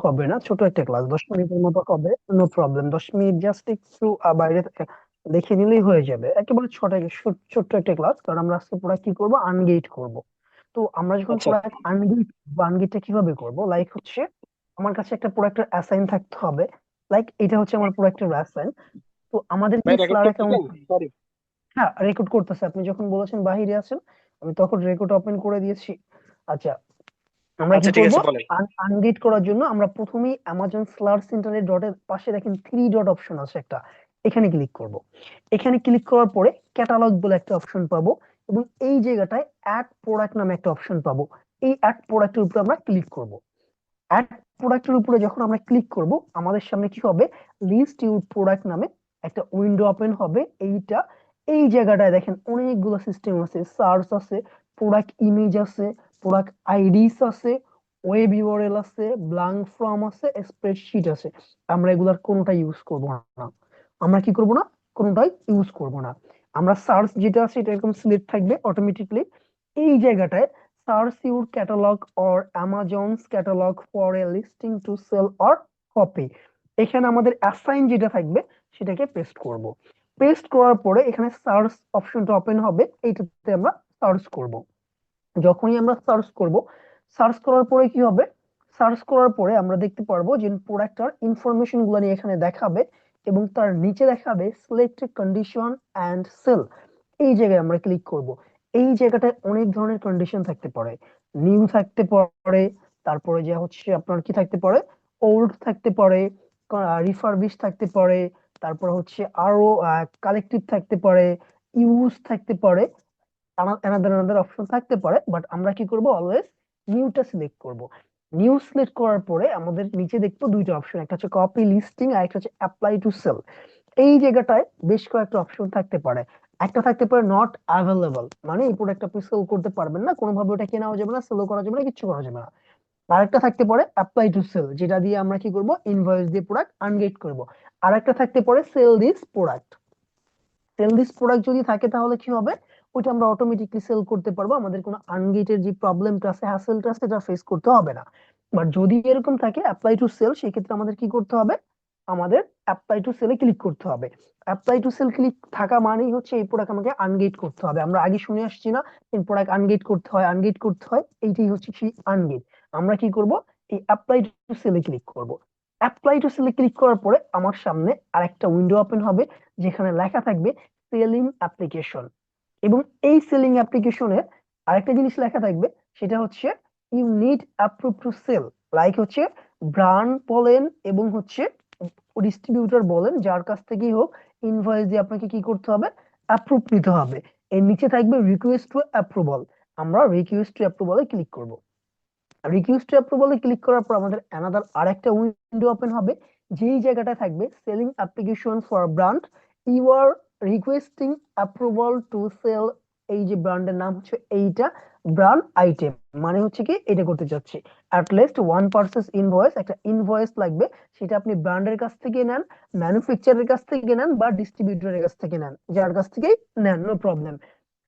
হবে না, ছোট একটা ক্লাস 10 মিনিটের মতো হবে। নো প্রবলেম, 10 মিনিট জাস্ট একটু বাইরে দেখে নিলেই হয়ে যাবে। একেবারে ছোট্ট একটা ক্লাস, কারণ আমরা আজকে পুরো কি করব, আনগেট করব। তো আমরা যখন আচ্ছা। পুরো আনগেট, আনগেটটা কিভাবে করব, লাইক হচ্ছে আমার কাছে একটা পুরো একটা অ্যাসাইন থাকতে হবে। লাইক এটা হচ্ছে আমার পুরো একটা অ্যাসাইন। তো আমাদের কি ভাই রেকর্ড স্লার অ্যাকাউন্ট, করতেছেন? সরি। হ্যাঁ রেকর্ড করতেছে, আপনি যখন বলেছেন বাহিরে আছেন আমি তখন রেকর্ড ওপেন করে দিয়েছি। আচ্ছা, আমরা কি আচ্ছা ঠিক করব, আছে, বলেন। আনগেট করার জন্য আমরা প্রথমেই অ্যামাজন স্লার সেন্টারের ডটের পাশে দেখেন থ্রি ডট অপশন আছে একটা, এখানে ক্লিক করব। এখানে ক্লিক করার পরে ক্যাটালগ বলে একটা অপশন পাবো, এবং এই জায়গাটায় অ্যাড প্রোডাক্ট নামে একটা অপশন পাবো। এই অ্যাড প্রোডাক্টের উপরে আমরা ক্লিক করব। অ্যাড প্রোডাক্টের উপরে যখন আমরা ক্লিক করব, আমাদের সামনে কি হবে, লিস্ট ইউর প্রোডাক্ট নামে একটা উইন্ডো ওপেন হবে। এইটা, এই জায়গাটায় দেখেন অনেকগুলো সিস্টেম আছে, সার্চ আছে, প্রোডাক্ট ইমেজ আছে, প্রোডাক্ট আইডিস আছে, ওয়েব ইউআরএল আছে, ব্ল্যাঙ্ক ফর্ম আছে, স্প্রেডশিট আছে। আমরা এগুলার কোনোটা ইউজ করব না। আমরা কি করব না, কোনোটাই ইউজ করব না। আমরা সার্চ যেটা আছে এটা এরকম সিলেক্ট থাকবে অটোমেটিকলি। এই জায়গাটায় search your catalog or Amazon's catalog for a listing to sell or copy, এখানে আমাদের অ্যাসাইন যেটা থাকবে সেটাকে পেস্ট করব। পেস্ট করার পরে এখানে সার্চ অপশনটা ওপেন হবে, এইটাতে আমরা সার্চ করব। যখনই আমরা সার্চ করব, সার্চ করার পরে কি হবে, সার্চ করার পরে আমরা দেখতে পারবো যে প্রোডাক্টটার ইনফরমেশন গুলো নিয়ে এখানে দেখাবে, এবং তার নিচে দেখাবে সিলেক্ট কন্ডিশন এন্ড সেল। এই জায়গায় আমরা ক্লিক করব। এই জায়গাটায় অনেক ধরনের কন্ডিশন থাকতে পারে, নিউ থাকতে পারে, তারপরে যে হচ্ছে আপনার কি থাকতে পারে, ওল্ড থাকতে পারে, রিফারবিশ থাকতে পারে, তারপর হচ্ছে আরো কালেক্টিভ থাকতে পারে, ইউজ থাকতে পারে, অ্যানাদার অ্যানাদার অপশন থাকতে পারে। বাট আমরা কি করব, অলওয়েজ নিউটা সিলেক্ট করব। নিউ সিলেক্ট করার পরে আমাদের নিচে দেখবো দুইটা অপশন, একটা হচ্ছে কপি লিস্টিং আর একটা হচ্ছে অ্যাপ্লাই টু সেল। এই জায়গাটায় বেশ কয়েকটা অপশন থাকতে পারে। একটা থাকতে পারে নট অ্যাভেলেবল, মানে এই প্রোডাক্ট আপনি সেল করতে পারবেন না, কোনোভাবে ওটা কেনাও যাবে না, সেলও করা যাবে না, কিচ্ছু করা যাবে না। আরেকটা থাকতে পারে অ্যাপ্লাই টু সেল, যেটা দিয়ে আমরা কি করব, ইনভয়েস দিয়ে প্রোডাক্ট আনগেট করব। আরেকটা থাকতে পারে sell this product. Sell this product যদি থাকে তাহলে কি হবে, ওইটা আমরা অটোমেটিকলি সেল করতে পারবো, আমাদের কোনো আনগেটের যে প্রবলেমটা আছে, হ্যাসেলটা আছে, এটা ফেস করতে হবে না। বাট যদি এরকম থাকে অ্যাপ্লাই টু সেল, সেক্ষেত্রে আমাদের কি করতে হবে, আমাদের অ্যাপ্লাই টু সেলে ক্লিক করতে হবে। অ্যাপ্লাই টু সেল ক্লিক থাকা মানেই হচ্ছে এই প্রোডাক্ট আমাকে আনগেট করতে হবে। আমরা আগে শুনে আসছি না, এই প্রোডাক্ট আনগেট করতে হয়, আনগেট করতে হয়, এইটাই হচ্ছে সেই আনগেট। আমরা কি করব, এই অ্যাপ্লাই টু সেলে ক্লিক করব। অ্যাপ্লাই টু সেলে ক্লিক করার পরে আমার সামনে আরেকটা উইন্ডো ওপেন হবে, যেখানে লেখা থাকবে সেলিং অ্যাপ্লিকেশন। এবং এই সেলিং অ্যাপ্লিকেশনে আরেকটা জিনিস লেখা থাকবে, সেটা হচ্ছে you need approve to sell. Like হচ্ছে ব্র্যান্ড বলেন এবং হচ্ছে ডিস্ট্রিবিউটর বলেন, যার কাছ থেকেই হোক, ইনভয়েস দিয়ে আপনাকে কি করতে হবে, অ্যাপ্রুভ নিতে হবে। এর নিচে থাকবে রিকোয়েস্ট টু অ্যাপ্রুভাল। আমরা রিকোয়েস্ট টু অ্যাপ্রুভালে ক্লিক করব। রিকোয়েস্ট টু অ্যাপ্রুভালে ক্লিক করার পর আমাদের অ্যানাদার আরেকটা উইন্ডো ওপেন হবে, যেই জায়গাটায় থাকবে selling application for brand, you are requesting approval to sell. এই যে ব্র্যান্ডের নাম হচ্ছে এইটা, ব্র্যান্ড আইটেম, মানে হচ্ছে কি এটা করতে চাচ্ছি। At least one purchase invoice, একটা ইনভয়েস লাগবে, সেটা আপনি ব্র্যান্ডের কাছ থেকে নেন, ম্যানুফ্যাকচারের কাছ থেকে নেন, বা ডিস্ট্রিবিউটরের কাছ থেকে নেন, যার কাছ থেকেই নেন, নো প্রবলেম।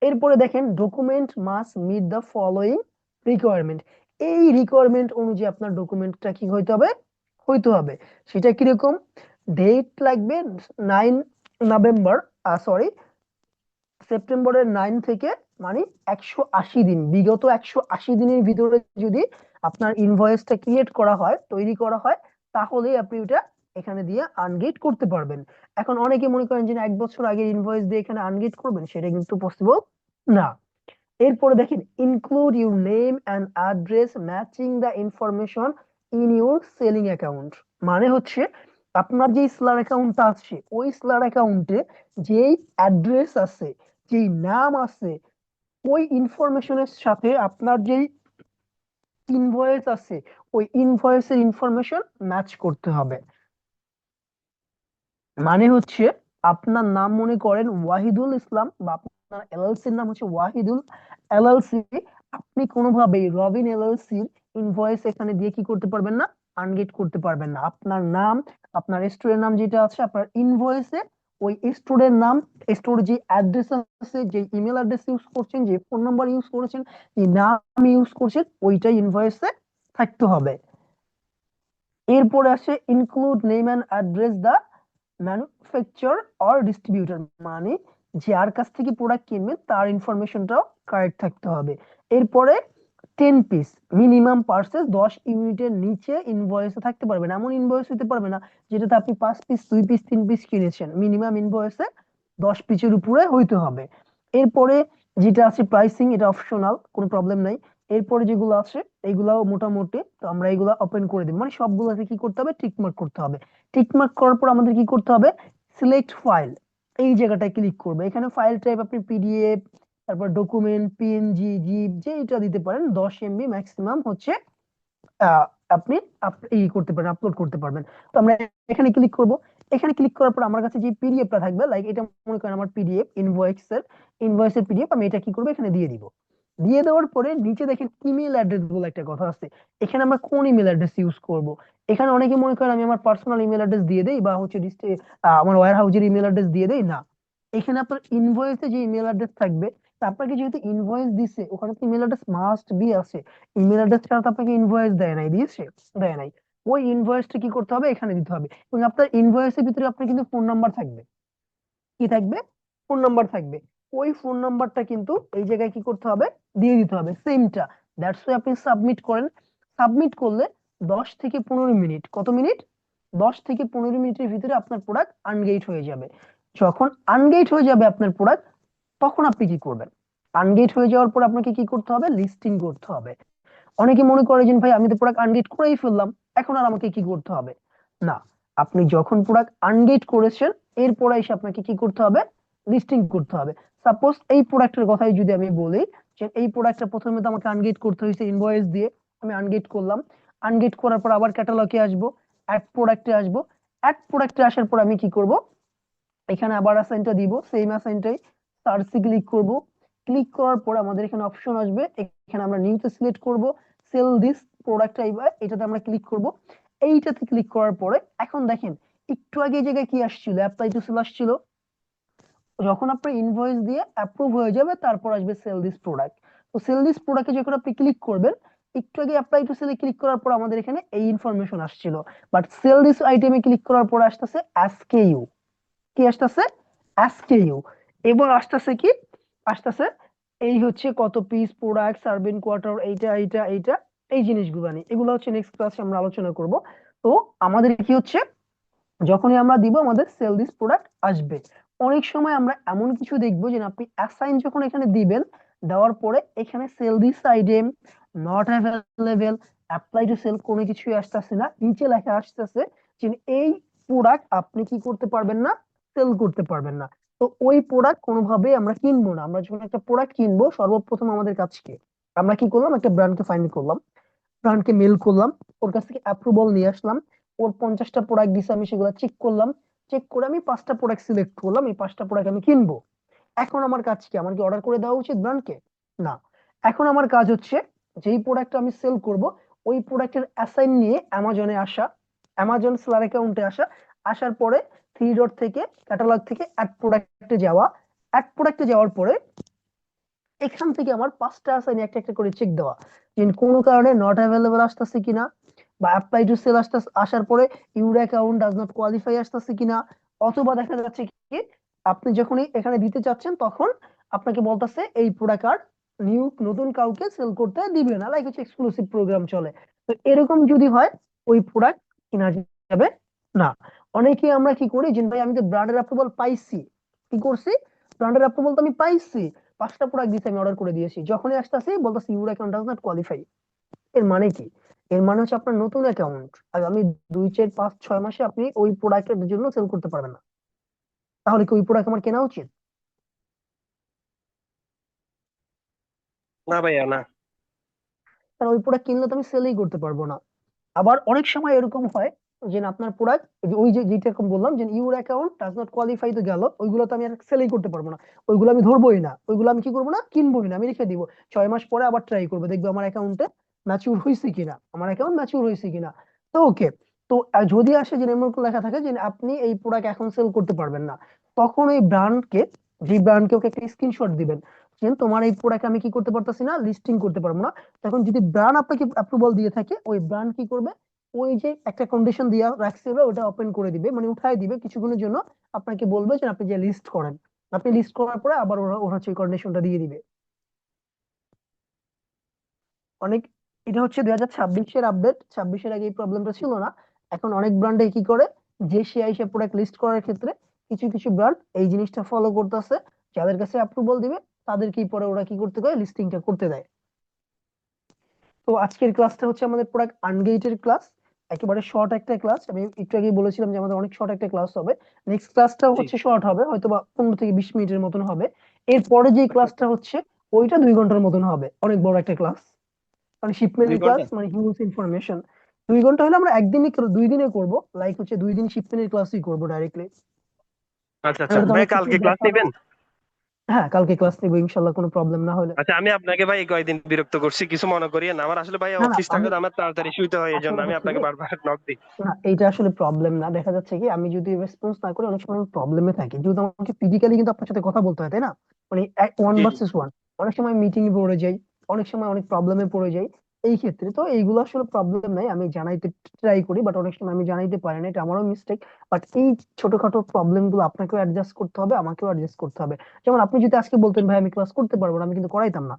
এরপরে দেখেন document must meet the following requirement. এই রিকোয়ারমেন্ট অনুযায়ী আপনার ডকুমেন্টটা কি হইতে হবে, হইতে হবে। সেটা কিরকম, ডেট লাগবে 9 নভেম্বর, সরি সেপ্টেম্বরের 9 থেকে, মানে 180 দিন, বিগত 180 দিনের ভিতরে যদি আপনার ইনভয়েসটা ক্রিয়েট করা হয়, তৈরি করা হয়, তাহলেই আপনি ওটা এখানে দিয়ে আনগেট করতে পারবেন। এখন অনেকে মনে করেন যে 1 বছর আগের ইনভয়েস দিয়ে এখানে আনগেট করবেন, সেটা কিন্তু পসিবল না। এরপরে দেখেন include your name and address matching the information in your selling account. মানে হচ্ছে আপনার যেই স্লার অ্যাকাউন্টটা আছে, ওই স্লার অ্যাকাউন্টে যেই অ্যাড্রেস আছে, যেই নাম আছে, ওই ইনফরমেশনের সাথে আপনার যেই ইনভয়েস আছে, ওই ইনভয়েসের ইনফরমেশন ম্যাচ করতে হবে। মানে হচ্ছে আপনার নাম মনে করেন ওয়াহিদুল ইসলাম, বা আপনার এলএলসির নাম হচ্ছে ওয়াহিদুল এলএলসি, আপনি কোনোভাবেই রবিন এলএলসির ইনভয়েস এখানে দিয়ে কি করতে পারবেন না, আনগেট করতে পারবেন না। আপনার নাম, আপনার স্টোরের নাম যেটা আছে আপনার ইনভয়েসে, ওই স্টোরের নাম, স্টোর যে অ্যাড্রেস আছে, যে ইমেল অ্যাড্রেস ইউজ করছেন, যে ফোন নাম্বার ইউজ করেছেন, যে নাম ইউজ করছেন, ওইটাই ইনভয়েসে থাকতে হবে। এরপরে আসে include name and address the manufacture or distributor, মানে যার কাছ থেকে প্রোডাক্ট কিনবেন তার ইনফরমেশনটাও কারেক্ট থাকতে হবে। এরপরে 10 পিস মিনিমাম পার্সেস 10 ইউনিটের নিচে ইনভয়েসে থাকতে পারবে না, এমন ইনভয়েস হতে পারবে না যেটাতে আপনি 5 পিস 2 পিস 3 পিস কিনেছেন, মিনিমাম ইনভয়েসে 10 পিসের উপরে হইতে হবে। এরপরে যেটা আছে প্রাইসিং, এটা অপশনাল, কোনো প্রবলেম নাই। এরপরে যেগুলো আছে এগুলাও মোটামুটি, তো আমরা এগুলা ওপেন করে দিব, মানে সবগুলোতে কি করতে হবে, টিকমার্ক করতে হবে। টিকমার্ক করার পর আমাদের কি করতে হবে, সিলেক্ট ফাইল, এই জায়গাটায় ক্লিক করবে। এখানে ফাইল টাইপ আপনি পিডিএফ, তারপর ডকুমেন্ট, পিএনজি, জিপ, যেটা দিতে পারেন, 10 MB ম্যাক্সিমাম হচ্ছে আহ, আপনি ই করতে পারেন, আপলোড করতে পারবেন। তো আমরা এখানে ক্লিক করব। এখানে ক্লিক করার পর আমার কাছে যে পিডিএফটা থাকবে, লাইক এটা মনে করেন আমার পিডিএফ, ইনভয়েসের পিডিএফ, আমি এটা কি করবো, এখানে দিয়ে দিব। দিয়ে দেওয়ার পরে নিচে দেখেন ইমেল অ্যাড্রেস বলে একটা কথা আছে, এখানে আমরা কোন ইমেল অ্যাড্রেস ইউজ করব। এখানে অনেকে মনে করেন আমি আমার পার্সোনাল ইমেল অ্যাড্রেস দিয়ে দেই, বা হচ্ছে আমার ওয়্যার হাউজের ইমেল অ্যাড্রেস দিয়ে দেই, না। এখানে আপনার ইনভয়েসে যে ইমেল অ্যাড্রেস থাকবে, তা আপনাকে যেহেতু ইনভয়েস দিছে, ওখানে তো ইমেল অ্যাড্রেস মাস্ট বি আছে। ইমেল অ্যাড্রেস ছাড়া তো আপনাকে ইনভয়েস দেয় নাই, দিয়েছে? দেয় নাই। ওই ইনভয়েসটা কি করতে হবে, এখানে দিতে হবে। এবং আপনার ইনভয়েসের ভিতরে আপনার কিন্তু ফোন নাম্বার থাকবে, কি থাকবে, ফোন নাম্বার থাকবে। ওই ফোন নাম্বারটা কিন্তু এই জায়গায় কি করতে হবে, দিয়ে দিতে হবে সেমটা। দ্যাটস ওয়াই আপনি সাবমিট করেন। সাবমিট করলে 10 থেকে 15 মিনিট, কত মিনিট, 10 থেকে 15 মিনিটের ভিতরে আপনার প্রোডাক্ট আনগেট হয়ে যাবে। যখন আনগেট হয়ে যাবে আপনার প্রোডাক্ট, তখন আপনি কি করবেন, আনগেট হয়ে যাওয়ার পর আপনাকে কি করতে হবে, লিস্টিং করতে হবে। অনেকে মনে করে যে ভাই আমি তো প্রোডাক্ট আনগেট করেই ফেললাম, এখন আর আমাকে কি করতে হবে, না। আপনি যখন প্রোডাক্ট আনগেট করেছেন, এরপরে এসে আপনাকে কি করতে হবে, লিস্টিং করতে হবে। সাপোজ এই প্রোডাক্টের কথাই যদি আমি বলি, যে এই প্রোডাক্টটা প্রথমে তো আমাকে আনগেট করতে হয়েছে ইনভয়েস দিয়ে, আমি আনগেট করলাম। আনগেট করার পর আবার ক্যাটালগে আসবো, অ্যাড প্রোডাক্টে আসবো। অ্যাড প্রোডাক্টে আসার পর আমি কি করব, এখানে আবার অ্যাসাইনটা দিব, সেম অ্যাসাইনটাই, সার্চে ক্লিক করব। ক্লিক করার পর আমাদের এখানে অপশন আসবে, এখানে আমরা নিউতে সিলেক্ট করব, সেল দিস প্রোডাক্ট, এটাতে আমরা ক্লিক করব। এইটাতে ক্লিক করার পরে এখন দেখেন, একটু আগে এই জায়গায় কি আসছিল, অ্যাপ্লাই টু সেল আসছিল। যখন আপনার ইনভয়েস দিয়ে অ্যাপ্রুভ হয়ে যাবে, তারপর আসবে সেল দিস প্রোডাক্ট। তো সেল দিস প্রোডাক্টে যখন আপনি ক্লিক করবেন, একটু আগে অ্যাপ্লাই টু সেলে ক্লিক করার পর আমাদের এখানে এই ইনফরমেশন আসছিল, বাট সেল দিস আইটেমে ক্লিক করার পর আসতেছে এসকেইউ, কি আসতেছে, এসকেইউ। এবার আসতেছে কি, আসতেছে এই হচ্ছে কত পিস প্রোডাক্ট, সার্ভিং কোয়ার্টার, এইটা এইটা এইটা, এই জিনিসগুলো নিয়ে, এগুলো হচ্ছে নেক্সট ক্লাসে আমরা আলোচনা করব। তো আমাদের কি হচ্ছে, যখনই আমরা দিব আমাদের সেল দিস প্রোডাক্ট আসবে। অনেক সময় আমরা এমন কিছু দেখবো যে আপনি অ্যাসাইন যখন এখানে দিবেন, দেওয়ার পরে এখানে sell this item not available, apply to sell, কোনো কিছুই আসতেছে না, নিচে লেখা আসতেছে যে এই প্রোডাক্ট আপনি কি করতে পারবেন না, সেল করতে পারবেন না। তো ওই প্রোডাক্ট কোনোভাবে আমরা কিনবো না। আমরা যখন একটা প্রোডাক্ট কিনবো, সর্বপ্রথম আমাদের কাছে আমরা কি করলাম, একটা ব্র্যান্ডকে ফাইন্ড করলাম, ব্র্যান্ডকে মেল করলাম, ওর কাছ থেকে অ্যাপ্রুভাল নিয়ে আসলাম। ওর 50টা প্রোডাক্ট দিছে, আমি সেগুলো চেক করলাম। চেক করে আমি 5টা প্রোডাক্ট সিলেক্ট করলাম, এই 5টা প্রোডাক্ট আমি কিনবো। এখন আমার কাজ কি, আমার কি অর্ডার করে দেওয়া উচিত ব্র্যান্ডকে, না। এখন আমার কাজ হচ্ছে, যেই প্রোডাক্ট আমি সেল করব, ওই প্রোডাক্টের অ্যাসাইন নিয়ে অ্যামাজনে আসা, অ্যামাজন সেলার অ্যাকাউন্টে আসা, আসার পরে থ্রি ডট থেকে, ক্যাটালগ থেকে অ্যাড প্রোডাক্টে যাওয়া। অ্যাড প্রোডাক্টে যাওয়ার পরে এখান থেকে আমার 5টা অ্যাসাইন একটা একটা করে চেক দেওয়া, যে কোনো কারণে নট অ্যাভেলেবল আসতেছে কিনা, বা অ্যাপ্লাই টু সেল আসার পরে your account does not qualify আসতেছে কিনা। অথবা দেখা যাচ্ছে কি, আপনি যখনই এখানে দিতে চাচ্ছেন, তখন আপনাকে বলতেছে এই প্রোডাক্ট আর নতুন কাউকে সেল করতে দিবে না, লাইক হচ্ছে এক্সক্লুসিভ প্রোগ্রাম চলে। তো এরকম যদি হয়, ওই প্রোডাক্ট কেনা যাবে না। অনেকে আমরা কি করি, যে ভাই আমি তো ব্র্যান্ডের অ্যাপ্রুভাল পাইছি, কি করছি, ব্র্যান্ডের অ্যাপ্রুভাল তো আমি পাইছি, 5টা প্রোডাক্ট দিতে আমি অর্ডার করে দিয়েছি, যখনই আসতেছি বলতেছি your account does not qualify. এর মানে কি, এর মানে হচ্ছে আপনার নতুন অ্যাকাউন্ট, আগামী 2 4 5 6 মাসে আপনি ওই প্রোডাক্টের জন্য সেল করতে পারবেন না। তাহলে কি ওই প্রোডাক্ট আমার কেনা উচিত? না ভাইয়া, না। কারণ ওই প্রোডাক্ট কিনলে তো আমি সেলই করতে পারবো না। আবার অনেক সময় এরকম হয় যে আপনার প্রোডাক্ট, ওই যে যেটা এরকম বললাম যে your account does not qualify, তো গেল, ওইগুলো তো আমি আর সেলই করতে পারবো না, ওইগুলো আমি ধরবোই না, ওইগুলো আমি কি করবো না, কিনবোই না, আমি রেখে দিব। 6 মাস পরে আবার ট্রাই করবো, দেখবো আমার অ্যাকাউন্টে ম্যাচিউর হয়েছে কিনা, আমার অ্যাকাউন্ট ম্যাচিউর হয়েছে কিনা। তো ওকে, তো যদি আসে যে এমন করে লেখা থাকে যে আপনি এই প্রোডাক্ট এখন সেল করতে পারবেন না, তখন ওই ব্র্যান্ডকে, যে ব্র্যান্ডকে ওকে একটা স্ক্রিনশট দিবেন, যে তোমার এই প্রোডাক্ট আমি কি করতে পারতেছি না, লিস্টিং করতে পারবো না। তখন যদি ব্র্যান্ড আপনাকে অ্যাপ্রুভাল দিয়ে থাকে, ওই ব্র্যান্ড কি করবে, ওই যে একটা কন্ডিশন দিয়া রাখছিল ওটা ওপেন করে দিবে, মানে উঠাই দিবে কিছুক্ষণের জন্য, আপনাকে বলবে যে আপনি যে লিস্ট করেন। আপনি লিস্ট করার পরে আবার ওরা ওরা হচ্ছে কন্ডিশনটা দিয়ে দিবে। অনেক, এটা হচ্ছে 2026-এর আপডেট, 26-এর আগে এই প্রবলেমটা ছিল না। এখন অনেক ব্র্যান্ডে কি করে, যে সে আইসা প্রোডাক্ট লিস্ট করার ক্ষেত্রে কিছু কিছু ব্র্যান্ড এই জিনিসটা ফলো করতেছে, যাদের কাছে অ্যাপ্রুভাল দিবে তাদেরকেই পরে ওরা কি করতে দেয়, লিস্টিংটা করতে দেয়। তো আজকের ক্লাসটা হচ্ছে আমাদের প্রোডাক্ট আনগেটের ক্লাস, একেবারে শর্ট একটা ক্লাস। আমি একটু আগেই বলেছিলাম যে আমাদের অনেক শর্ট একটা ক্লাস হবে। নেক্সট ক্লাসটাও জি। হচ্ছে শর্ট হবে, হয়তো বা 15 থেকে 20 মিনিটের মতন হবে। এরপরে যে আচ্ছা ক্লাসটা হচ্ছে ওইটা 2 ঘন্টার মতন হবে, অনেক বড় একটা ক্লাস, মানে দুই শিপমেন্টের ক্লাস, ঘন্টা মানে হিউজ ইনফরমেশন। 2 ঘন্টা হলে আমরা একদিনই 2 দিনে করব, লাইক হচ্ছে 2 দিন শিপমেন্টের ক্লাসই করবো ডাইরেক্টলি। আচ্ছা আচ্ছা এটা তো ভাই, অনেক কিছু কালকে ক্লাস দেখানো। নিবেন? হ্যাঁ, কালকে ক্লাস নিবো ইনশাল্লাহ, কোনো প্রবলেম না হলে। আচ্ছা, আমি আপনাকে ভাই কয়েকদিন বিরক্ত করছি, কিছু মনে করিয়েন না। আমার আসলে ভাই না না, অফিস থাকে আমি তো, আমার তাড়াতাড়ি শুইতে হয়, এই জন্য আসলে আমি হচ্ছে আপনাকে কি, বারবার নক দিই। না এটা আসলে প্রবলেম না, দেখা যাচ্ছে কি আমি যদি রেসপন্স না করি অনেক সময় প্রবলেমে থাকি, যেহেতু আমাকে ফিজিক্যালি কিন্তু আপনার সাথে কথা বলতে হয়, তাই না? মানে one G G. Versus one. অনেক সময় মিটিং এ পড়ে যাই, অনেক সময় অনেক প্রবলেমে পড়ে যাই। এই ক্ষেত্রে তো এইগুলো আসলে প্রবলেম নাই, আমি জানাইতে ট্রাই করি, বাট অনেক সময় আমি জানাইতে পারি না, এটা আমারও মিস্টেক। বাট এই ছোটখাটো প্রবলেম গুলো আপনাকেও অ্যাডজাস্ট করতে হবে, আমাকেও অ্যাডজাস্ট করতে হবে। যেমন আপনি যদি আজকে বলতেন ভাই আমি ক্লাস করতে পারবো না, আমি কিন্তু করাইতাম না,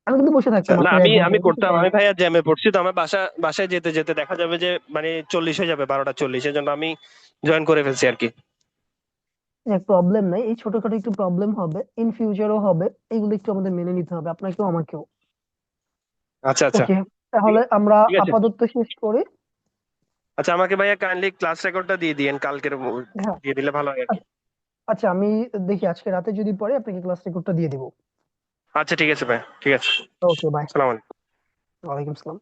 আমি কিন্তু বসে আচ্ছা, থাকতাম না আপনার আমি 1 ঘন্টা আমি কিছু করতাম, করার আমি না। ভাইয়া জ্যামে পড়ছি তো, আমার বাসায় যেতে যেতে দেখা যাবে যে মানে 40 হয়ে যাবে, 12টা 40, এই জন্য আমি জয়েন করে ফেলছি আর কি। প্রবলেম নাই, এই ছোটখাটো একটু প্রবলেম হবে, ইন ফিউচারও হবে, এগুলো একটু আমাদের মেনে নিতে হবে, আপনাকেও আমাকেও। আচ্ছা আচ্ছা। ওকে, ঠিক তাহলে আমরা ঠিক আছে। আপাতত শেষ করি। আচ্ছা, আমাকে ভাইয়া কাইন্ডলি ক্লাস রেকর্ডটা দিয়ে দিয়েন কালকের, হ্যাঁ, দিয়ে দিলে ভালো হয় আর কি। আচ্ছা আমি দেখি আজকে রাতে যদি পড়ে আপনাকে ক্লাস রেকর্ডটা দিয়ে দিব। আচ্ছা ঠিক আছে ভাই, ঠিক আছে। ওকে, বাই। সালাম আলাইকুম। ওয়ালাইকুম আসসালাম।